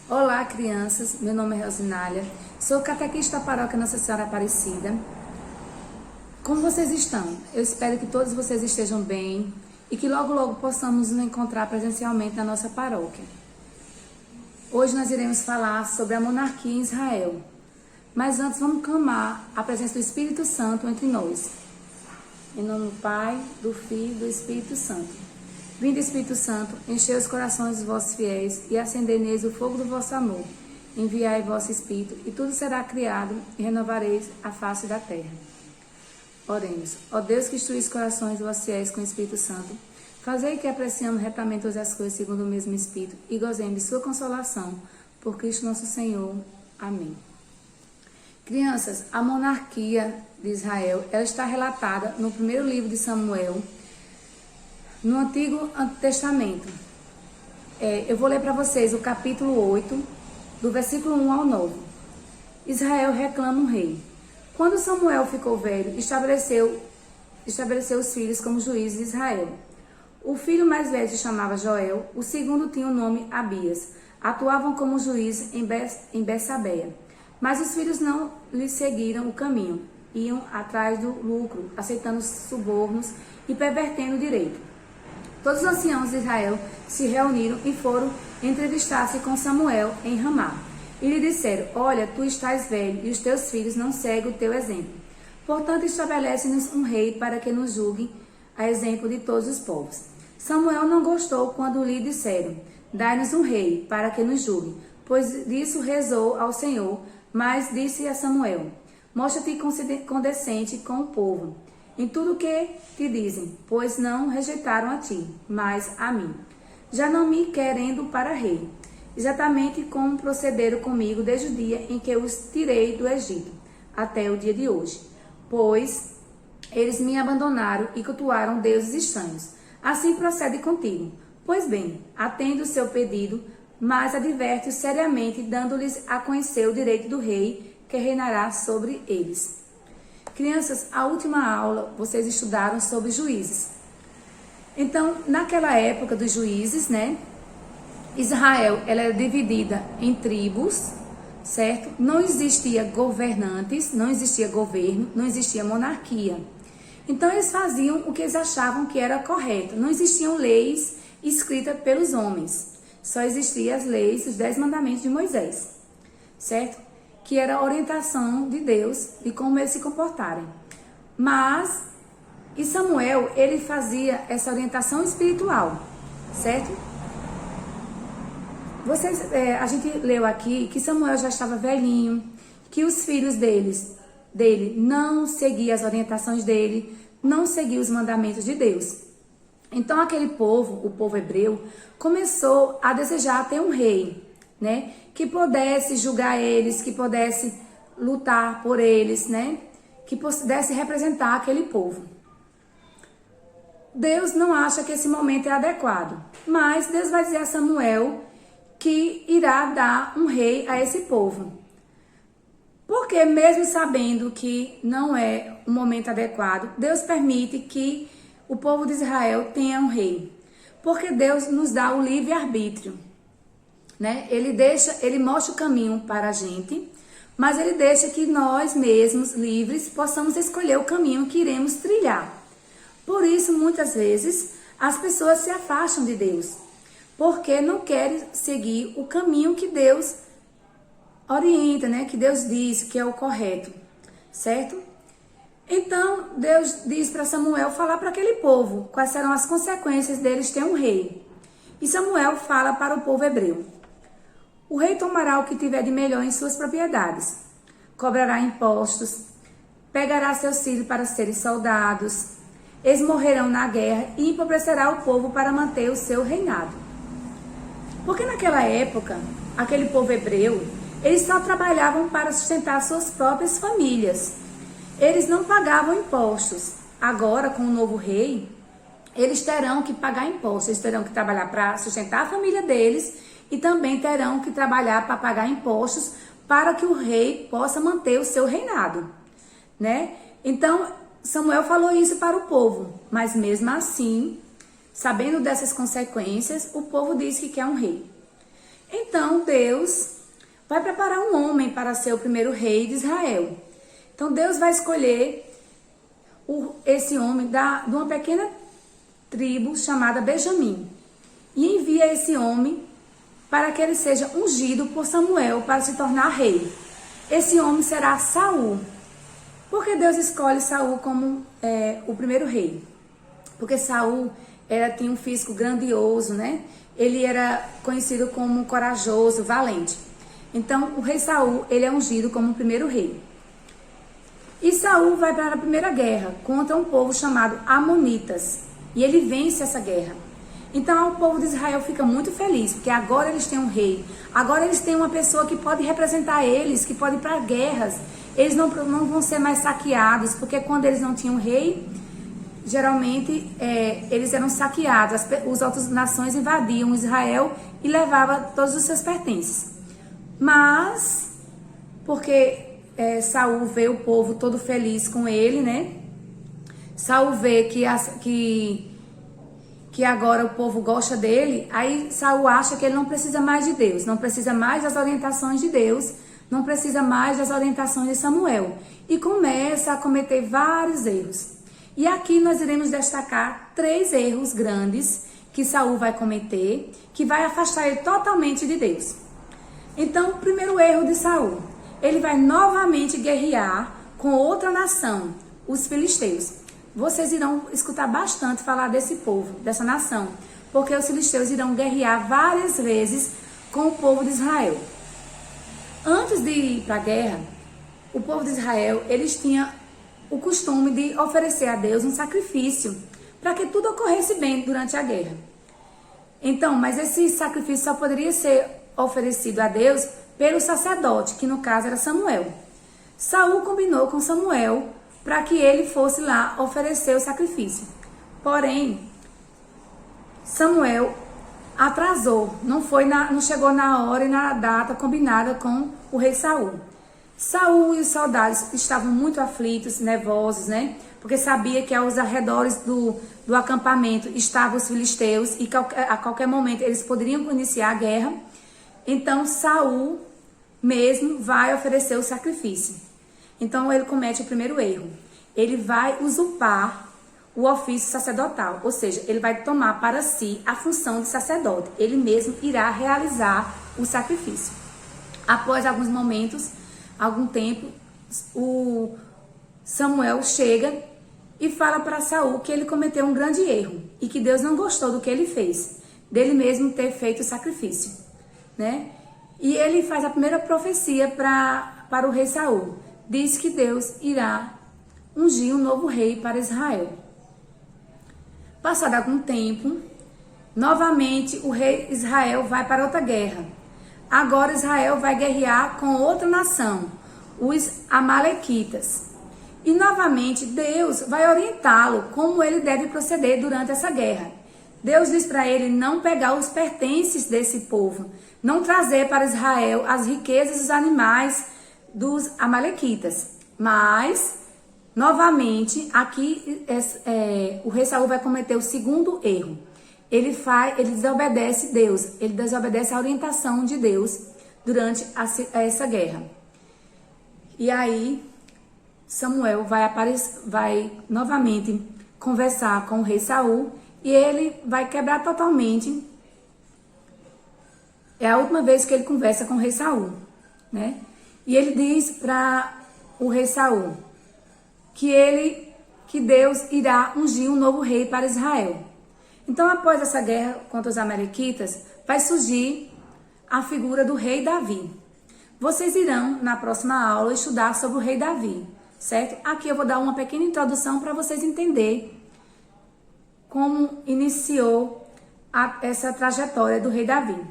Olá, crianças. Meu nome é Rosinália. Sou catequista da paróquia Nossa Senhora Aparecida. Como vocês estão? Eu espero que todos vocês estejam bem e que logo, logo possamos nos encontrar presencialmente na nossa paróquia. Hoje nós iremos falar sobre a monarquia em Israel. Mas antes vamos clamar a presença do Espírito Santo entre nós. Em nome do Pai, do Filho e do Espírito Santo. Vinde, Espírito Santo, enchei os corações dos vossos fiéis e acendei neles o fogo do vosso amor. Enviai vosso Espírito e tudo será criado e renovareis a face da terra. Oremos. Ó Deus que instruís os corações dos vossos fiéis com o Espírito Santo, fazei que apreciemos retamente todas as coisas segundo o mesmo Espírito e gozemos de sua consolação. Por Cristo nosso Senhor. Amém. Crianças, a monarquia de Israel, ela está relatada no primeiro livro de Samuel, no Antigo Testamento. Eu vou ler para vocês o capítulo 8, do versículo 1 ao 9. Israel reclama um rei. Quando Samuel ficou velho, estabeleceu os filhos como juízes de Israel. O filho mais velho se chamava Joel, o segundo tinha o nome Abias. Atuavam como juízes em Betsabeia. Mas os filhos não lhe seguiram o caminho, iam atrás do lucro, aceitando subornos e pervertendo o direito. Todos os anciãos de Israel se reuniram e foram entrevistar-se com Samuel em Ramá. E lhe disseram: olha, tu estás velho e os teus filhos não seguem o teu exemplo. Portanto, estabelece-nos um rei para que nos julgue a exemplo de todos os povos. Samuel não gostou quando lhe disseram: dai-nos um rei para que nos julgue, pois disso rezou ao Senhor. Mas disse a Samuel: mostra-te condescendente com o povo em tudo o que te dizem, pois não rejeitaram a ti, mas a mim, já não me querendo para rei, exatamente como procederam comigo desde o dia em que os tirei do Egito, até o dia de hoje, pois eles me abandonaram e cultuaram deuses estranhos. Assim procede contigo. Pois bem, atende o seu pedido, mas adverte-os seriamente, dando-lhes a conhecer o direito do rei que reinará sobre eles. Crianças, a última aula vocês estudaram sobre juízes. Então, naquela época dos juízes, Israel, ela era dividida em tribos, certo? Não existia governantes, não existia governo, não existia monarquia. Então, eles faziam o que eles achavam que era correto. Não existiam leis escritas pelos homens. Só existiam as leis, os 10 mandamentos de Moisés, certo? Que era a orientação de Deus de como eles se comportarem. Mas, e Samuel, ele fazia essa orientação espiritual, certo? A gente leu aqui que Samuel já estava velhinho, que os filhos dele não seguiam as orientações dele, não seguiam os mandamentos de Deus. Então aquele povo, o povo hebreu, começou a desejar ter um rei, que pudesse julgar eles, que pudesse lutar por eles, que pudesse representar aquele povo. Deus não acha que esse momento é adequado, mas Deus vai dizer a Samuel que irá dar um rei a esse povo. Porque mesmo sabendo que não é o momento adequado, Deus permite que o povo de Israel tenha um rei. Porque Deus nos dá o livre-arbítrio. Ele mostra o caminho para a gente, mas ele deixa que nós mesmos, livres, possamos escolher o caminho que iremos trilhar. Por isso, muitas vezes, as pessoas se afastam de Deus, porque não querem seguir o caminho que Deus orienta, que Deus diz que é o correto, certo? Então, Deus diz para Samuel falar para aquele povo quais serão as consequências deles ter um rei. E Samuel fala para o povo hebreu: o rei tomará o que tiver de melhor em suas propriedades, cobrará impostos, pegará seus filhos para serem soldados, eles morrerão na guerra e empobrecerá o povo para manter o seu reinado. Porque naquela época, aquele povo hebreu, eles só trabalhavam para sustentar suas próprias famílias. Eles não pagavam impostos. Agora, com o novo rei, eles terão que pagar impostos, eles terão que trabalhar para sustentar a família deles e também terão que trabalhar para pagar impostos para que o rei possa manter o seu reinado, Então, Samuel falou isso para o povo, mas mesmo assim, sabendo dessas consequências, o povo disse que quer um rei. Então Deus vai preparar um homem para ser o primeiro rei de Israel. Então Deus vai escolher esse homem de uma pequena tribo chamada Benjamim e envia esse homem para que ele seja ungido por Samuel para se tornar rei. Esse homem será Saul. Por que Deus escolhe Saul como o primeiro rei? Porque Saul tinha um físico grandioso, né? Ele era conhecido como corajoso, valente. Então, o rei Saul, ele é ungido como o primeiro rei. E Saul vai para a primeira guerra contra um povo chamado Amonitas. E ele vence essa guerra. Então, o povo de Israel fica muito feliz, porque agora eles têm um rei. Agora eles têm uma pessoa que pode representar eles, que pode ir para guerras. Eles não vão ser mais saqueados, porque quando eles não tinham rei, geralmente eles eram saqueados. As outras nações invadiam Israel e levavam todos os seus pertences. Mas, porque Saul vê o povo todo feliz com ele, né? Saul vê que agora o povo gosta dele, aí Saul acha que ele não precisa mais de Deus, não precisa mais das orientações de Deus, não precisa mais das orientações de Samuel. E começa a cometer vários erros. E aqui nós iremos destacar 3 erros grandes que Saul vai cometer, que vai afastar ele totalmente de Deus. Então, o primeiro erro de Saul, ele vai novamente guerrear com outra nação, os filisteus. Vocês irão escutar bastante falar desse povo, dessa nação, porque os filisteus irão guerrear várias vezes com o povo de Israel. Antes de ir para a guerra, o povo de Israel, eles tinham o costume de oferecer a Deus um sacrifício para que tudo ocorresse bem durante a guerra. Então, mas esse sacrifício só poderia ser oferecido a Deus pelo sacerdote, que no caso era Samuel. Saul combinou com Samuel para que ele fosse lá oferecer o sacrifício. Porém, Samuel atrasou, não chegou na hora e na data combinada com o rei Saul. Saul e os soldados estavam muito aflitos, nervosos, né? Porque sabia que aos arredores do acampamento estavam os filisteus e que a qualquer momento eles poderiam iniciar a guerra. Então Saul mesmo vai oferecer o sacrifício. Então ele comete o primeiro erro. Ele vai usurpar o ofício sacerdotal, ou seja, ele vai tomar para si a função de sacerdote. Ele mesmo irá realizar o sacrifício. Após algum tempo, o Samuel chega e fala para Saul que ele cometeu um grande erro e que Deus não gostou do que ele fez, dele mesmo ter feito o sacrifício, né? E ele faz a primeira profecia para o rei Saul. Diz que Deus irá ungir um novo rei para Israel. Passado algum tempo, novamente o rei Israel vai para outra guerra. Agora Israel vai guerrear com outra nação, os Amalequitas. E novamente Deus vai orientá-lo como ele deve proceder durante essa guerra. Deus diz para ele não pegar os pertences desse povo, não trazer para Israel as riquezas dos animais dos Amalequitas. Mas, novamente, aqui o rei Saul vai cometer o segundo erro. Ele desobedece Deus, ele desobedece a orientação de Deus durante essa guerra. E aí, Samuel vai novamente conversar com o rei Saul e ele vai quebrar totalmente. É a última vez que ele conversa com o rei Saul, né? E ele diz para o rei Saul que Deus irá ungir um novo rei para Israel. Então, após essa guerra contra os amalequitas, vai surgir a figura do rei Davi. Vocês irão, na próxima aula, estudar sobre o rei Davi, certo? Aqui eu vou dar uma pequena introdução para vocês entenderem como iniciou essa trajetória do rei Davi.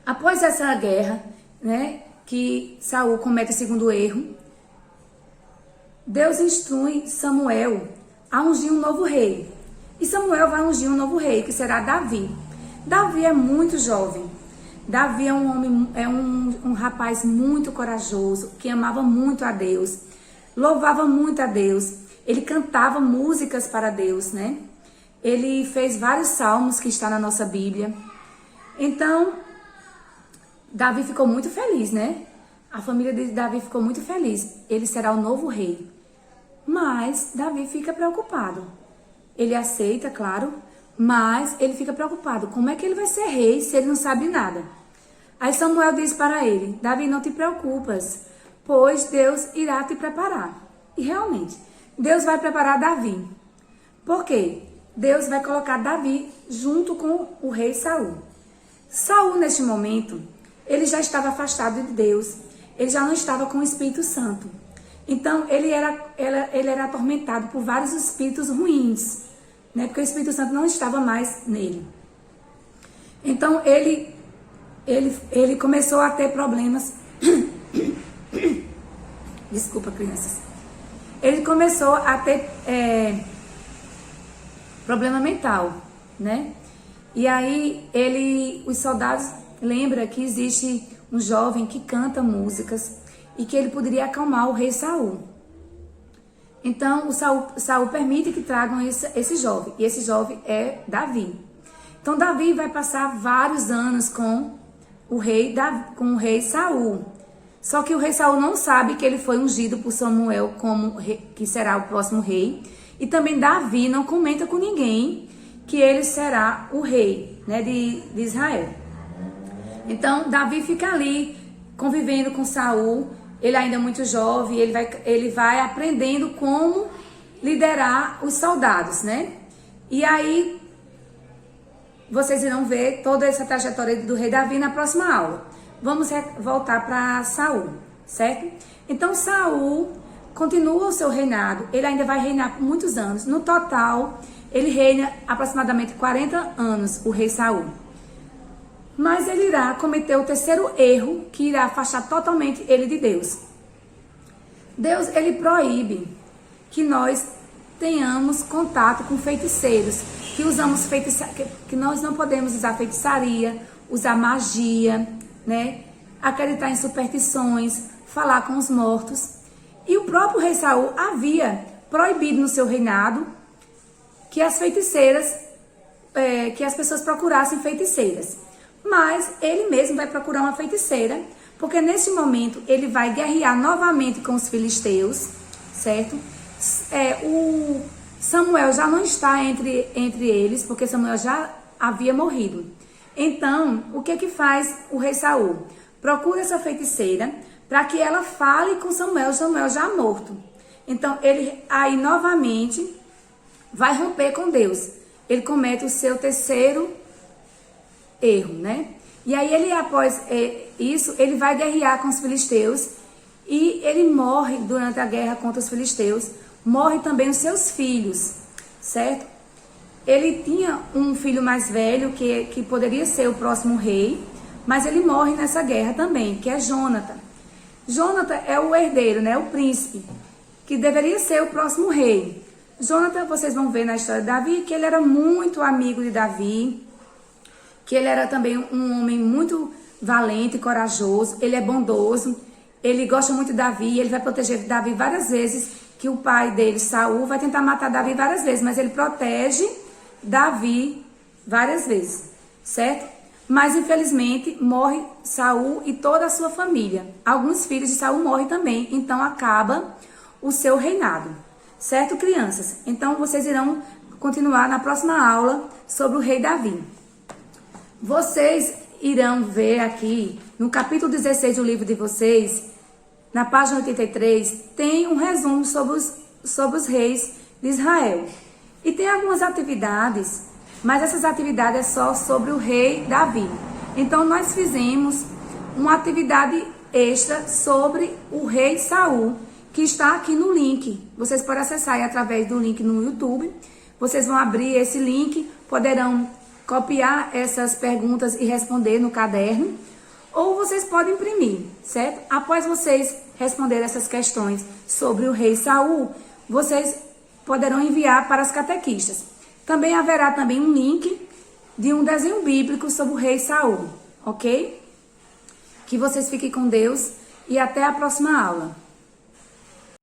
Após essa guerra, né, que Saul comete o segundo erro, Deus instrui Samuel a ungir um novo rei. E Samuel vai ungir um novo rei, que será Davi. Davi é muito jovem. Davi é um rapaz muito corajoso, que amava muito a Deus, louvava muito a Deus. Ele cantava músicas para Deus, né? Ele fez vários salmos que está na nossa Bíblia. Então, Davi ficou muito feliz, né? A família de Davi ficou muito feliz. Ele será o novo rei. Mas Davi fica preocupado. Ele aceita, claro, mas ele fica preocupado. Como é que ele vai ser rei se ele não sabe nada? Aí Samuel diz para ele: Davi, não te preocupas, pois Deus irá te preparar. E realmente, Deus vai preparar Davi. Por quê? Deus vai colocar Davi junto com o rei Saul. Saul, neste momento, ele já estava afastado de Deus. Ele já não estava com o Espírito Santo. Então, ele era atormentado por vários espíritos ruins, né? Porque o Espírito Santo não estava mais nele. Então, ele começou a ter problemas. Desculpa, crianças. Ele começou a ter problema mental, né? E aí, os soldados lembram que existe um jovem que canta músicas e que ele poderia acalmar o rei Saul. Então, o Saul permite que tragam esse jovem, e esse jovem é Davi. Então, Davi vai passar vários anos com o rei Saul. Só que o rei Saul não sabe que ele foi ungido por Samuel como que será o próximo rei. E também Davi não comenta com ninguém que ele será o rei, né, de Israel. Então, Davi fica ali convivendo com Saul. Ele ainda é muito jovem, ele vai aprendendo como liderar os soldados, né? E aí, vocês irão ver toda essa trajetória do rei Davi na próxima aula. Vamos voltar para Saul, certo? Então, Saul continua o seu reinado. Ele ainda vai reinar por muitos anos. No total, ele reina aproximadamente 40 anos, o rei Saul. Mas ele irá cometer o terceiro erro, que irá afastar totalmente ele de Deus. Deus, ele proíbe que nós tenhamos contato com feiticeiros, que nós não podemos usar feitiçaria, usar magia, né? Acreditar em superstições, falar com os mortos. E o próprio rei Saul havia proibido no seu reinado que as feiticeiras, que as pessoas procurassem feiticeiras. Mas ele mesmo vai procurar uma feiticeira, porque nesse momento ele vai guerrear novamente com os filisteus, certo? O Samuel já não está entre eles, porque Samuel já havia morrido. Então, o que faz o rei Saul? Procura essa feiticeira para que ela fale com Samuel já morto. Então, ele aí novamente vai romper com Deus. Ele comete o seu terceiro erro, né? E aí ele, após isso, ele vai guerrear com os filisteus e ele morre durante a guerra contra os filisteus. Morre também os seus filhos, certo? Ele tinha um filho mais velho que poderia ser o próximo rei, mas ele morre nessa guerra também, que é Jonatan. Jonatan é o herdeiro, né? O príncipe, que deveria ser o próximo rei. Jonatan, vocês vão ver na história de Davi, que ele era muito amigo de Davi, que ele era também um homem muito valente e corajoso, ele é bondoso, ele gosta muito de Davi, ele vai proteger Davi várias vezes, que o pai dele, Saul, vai tentar matar Davi várias vezes, mas ele protege Davi várias vezes, certo? Mas infelizmente morre Saul e toda a sua família. Alguns filhos de Saul morrem também, então acaba o seu reinado, certo, crianças? Então vocês irão continuar na próxima aula sobre o rei Davi. Vocês irão ver aqui, no capítulo 16 do livro de vocês, na página 83, tem um resumo sobre os reis de Israel. E tem algumas atividades, mas essas atividades é só sobre o rei Davi. Então, nós fizemos uma atividade extra sobre o rei Saul, que está aqui no link. Vocês podem acessar aí através do link no YouTube. Vocês vão abrir esse link, poderão copiar essas perguntas e responder no caderno, ou vocês podem imprimir, certo? Após vocês responderem essas questões sobre o rei Saul, vocês poderão enviar para as catequistas. Também haverá também um link de um desenho bíblico sobre o rei Saul, ok? Que vocês fiquem com Deus e até a próxima aula.